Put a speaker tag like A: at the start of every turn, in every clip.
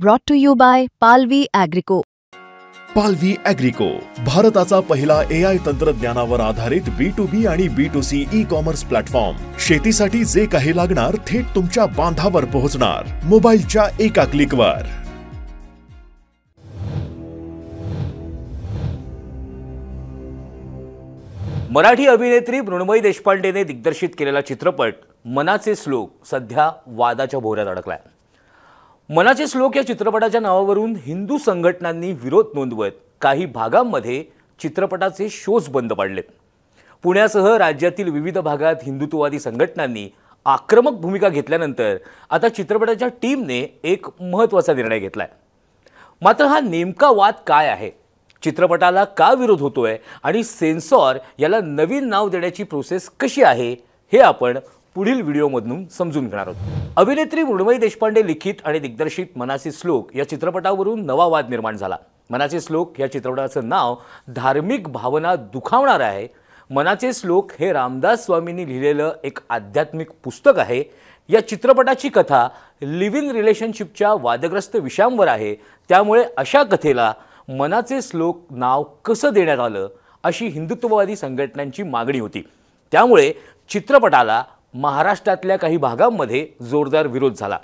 A: Brought to you by Palvi Agrico.
B: पालवी ॲग्रिको, भारताचा पहिला AI तंत्रज्ञानावर आधारित B2B आणि B2C ई-कॉमर्स प्लॅटफॉर्म. शेतीसाठी जे काही लागणार थेट तुमच्या बांधावर पोहोचणार, मोबाईलच्या एका क्लिकवर.
C: मराठी अभिनेत्री मृण्मयी देशपांडेने दिग्दर्शित केलेला चित्रपट मनाचे श्लोक सध्या वादाच्या भोवऱ्यात अडकलाय. मनाचे श्लोक या चित्रपटाच्या नावावरून हिंदू संघटनांनी विरोध नोंदवत काही भागांमध्ये चित्रपटाचे शोज बंद पाडलेत. पुण्यासह राज्यातील विविध भागात हिंदुत्ववादी संघटनांनी आक्रमक भूमिका घेतल्यानंतर आता चित्रपटाच्या टीमने एक महत्त्वाचा निर्णय घेतलाय. मात्र हा नेमका वाद काय आहे, चित्रपटाला का विरोध होतोय आणि सेन्सॉर याला नवीन नाव देण्याची प्रोसेस कशी आहे, हे आपण पुढील व्हिडिओमधून समजून घेणार आहोत. अभिनेत्री मृण्मयी देशपांडे लिखित आणि दिग्दर्शित मनाचे श्लोक या चित्रपटावरून नवा वाद निर्माण झाला. मनाचे श्लोक या चित्रपटाचं नाव धार्मिक भावना दुखावणार आहे. मनाचे श्लोक हे रामदास स्वामींनी लिहिलेलं एक आध्यात्मिक पुस्तक आहे. या चित्रपटाची कथा लिव्ह इन रिलेशनशिपच्या वादग्रस्त विषयांवर आहे. त्यामुळे अशा कथेला मनाचे श्लोक नाव कसं देण्यात आलं अशी हिंदुत्ववादी संघटनांची मागणी होती. त्यामुळे चित्रपटाला महाराष्ट्रातल्या काही भागांमध्ये जोरदार विरोध झाला.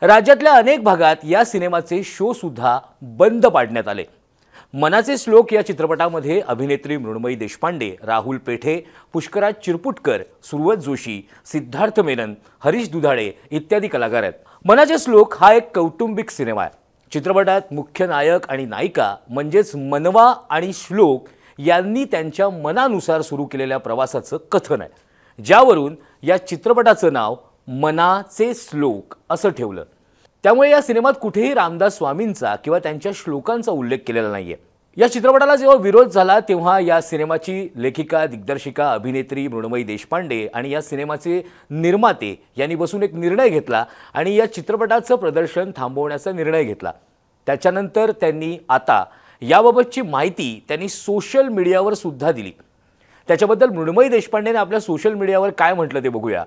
C: राज्यातल्या अनेक भागात या सिनेमाचे शो सुद्धा बंद पाडण्यात आले. मनाचे श्लोक या चित्रपटामध्ये अभिनेत्री मृण्मयी देशपांडे, राहुल पेठे, पुष्कराज चिरपुटकर, सुरवत जोशी, सिद्धार्थ मेनन, हरीश दुधाडे इत्यादी कलाकार आहेत. मनाचे श्लोक हा एक कौटुंबिक सिनेमा आहे. चित्रपटात मुख्य नायक आणि नायिका म्हणजेच मनवा आणि श्लोक यांनी त्यांच्या मनानुसार सुरू केलेल्या प्रवासाचं कथन आहे, ज्यावरून या चित्रपटाचं नाव मनाचे श्लोक असं ठेवलं. त्यामुळे या सिनेमात कुठेही रामदास स्वामींचा किंवा त्यांच्या श्लोकांचा उल्लेख केलेला नाहीये. या चित्रपटाला जेव्हा विरोध झाला तेव्हा या सिनेमाची लेखिका, दिग्दर्शिका, अभिनेत्री मृण्मयी देशपांडे आणि या सिनेमाचे निर्माते यांनी बसून एक निर्णय घेतला आणि या चित्रपटाचं प्रदर्शन थांबवण्याचा निर्णय घेतला. त्याच्यानंतर त्यांनी आता याबाबतची माहिती त्यांनी सोशल मीडियावर सुद्धा दिली. त्याच्याबद्दल मृण्मयी देशपांडेने आपल्या सोशल मीडियावर काय म्हटलं ते बघूया.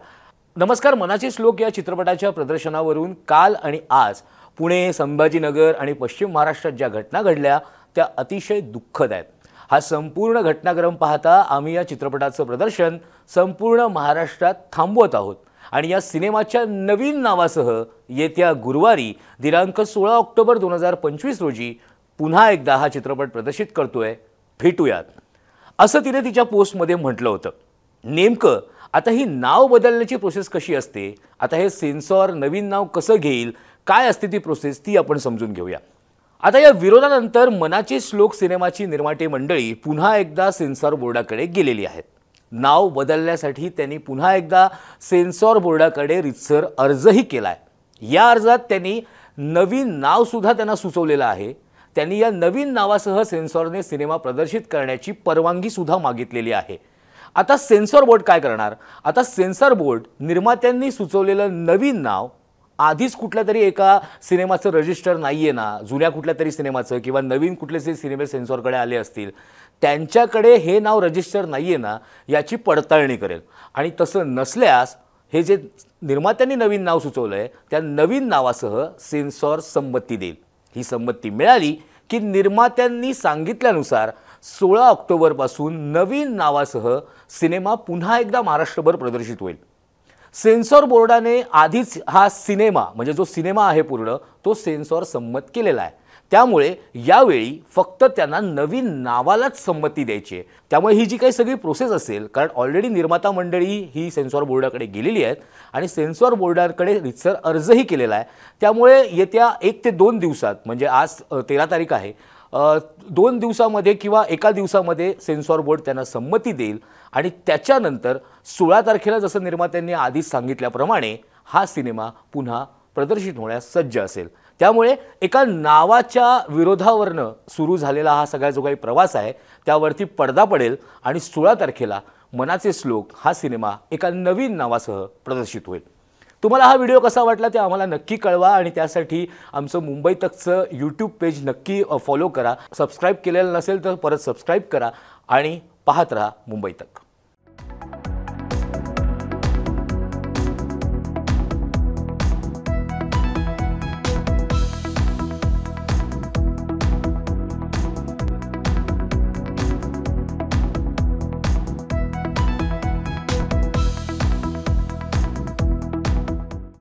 C: नमस्कार. मनाचे श्लोक या चित्रपटाच्या प्रदर्शनावरून काल आणि आज पुणे, संभाजीनगर आणि पश्चिम महाराष्ट्रात ज्या घटना घडल्या त्या अतिशय दुःखद आहेत. हा संपूर्ण घटनाक्रम पाहता आम्ही या चित्रपटाचं प्रदर्शन संपूर्ण महाराष्ट्रात थांबवत आहोत आणि या सिनेमाच्या नवीन नावासह येत्या गुरुवारी दिनांक 16 ऑक्टोबर 2025 रोजी पुन्हा एकदा हा चित्रपट प्रदर्शित करतोय. भेटूयात असं तिने तिच्या पोस्टमध्ये म्हटलं होतं. नेमकं आता ही नाव बदलण्याची प्रोसेस कशी असते, आता हे सेन्सॉर नवीन नाव कसं घेईल, काय असते ती प्रोसेस, ती आपण समजून घेऊया. आता या विरोधानंतर मनाचे श्लोक सिनेमाची निर्माते मंडळी पुन्हा एकदा सेन्सॉर बोर्डाकडे गेलेली आहेत. नाव बदलण्यासाठी त्यांनी पुन्हा एकदा सेन्सॉर बोर्डाकडे रितसर अर्जही केलाय. या अर्जात त्यांनी नवीन नाव सुद्धा त्यांना सुचवलेलं आहे. त्यांनी या नवीन नावासह सेन्सॉरने सिनेमा प्रदर्शित करण्याची परवानगी सुद्धा मागितलेली आहे. आता सेन्सॉर बोर्ड काय करणार? आता सेन्सॉर बोर्ड निर्मात्यांनी सुचवलेलं नवीन नाव, आधीच कुठल्या तरी एका सिनेमाचं रजिस्टर नाहीये ना, जुन्या कुठल्या तरी सिनेमाचं किंवा नवीन कुठलेसे सिनेमे सेन्सॉरकडे आले असतील त्यांच्याकडे हे नाव रजिस्टर नाहीये ना याची पडताळणी करेल आणि तसं नसल्यास हे जे निर्मात्यांनी नवीन नाव सुचवलंय त्या नवीन नावासह सेन्सॉर संमती देईल. ही संमती मिळाली की निर्मात्यांनी सांगितल्यानुसार 16 ऑक्टोबरपासून नवीन नावासह सिनेमा पुन्हा एकदा महाराष्ट्रभर प्रदर्शित होईल. सेन्सॉर बोर्डाने आधीच हा सिनेमा म्हणजे जो सिनेमा आहे पूर्ण तो सेन्सॉर संमत केलेला आहे. त्यामुळे यावेळी फक्त त्यांना नवीन नावालाच संमती द्यायची आहे. त्यामुळे ही जी काही सगळी प्रोसेस असेल, कारण ऑलरेडी निर्माता मंडळी ही सेन्सॉर बोर्डाकडे गेलेली आहेत आणि सेन्सॉर बोर्डाकडे रितसर अर्जही केलेला आहे. त्यामुळे येत्या 1 ते 2 दिवसात म्हणजे आज 13 तारीख आहे, 2 दिवसामध्ये किंवा एका दिवसामध्ये सेन्सॉर बोर्ड त्यांना संमती देईल आणि त्याच्यानंतर 16 तारखेला जसं निर्मात्यांनी आधीच सांगितल्याप्रमाणे हा सिनेमा पुन्हा प्रदर्शित होण्यास सज्ज असेल. त्यामुळे एका नावाच्या विरोधावरनं सुरू झालेला हा सगळा जो काही प्रवास आहे त्यावरती पडदा पडेल आणि 16 तारखेला मनाचे श्लोक हा सिनेमा एका नवीन नावासह प्रदर्शित होईल. तुम्हाला हा व्हिडिओ कसा वाटला ते आम्हाला नक्की कळवा आणि त्यासाठी आमचं मुंबई तकचं यूट्यूब पेज नक्की फॉलो करा. सबस्क्राईब केलेलं नसेल तर परत सबस्क्राईब करा आणि पाहत राहा मुंबई तक.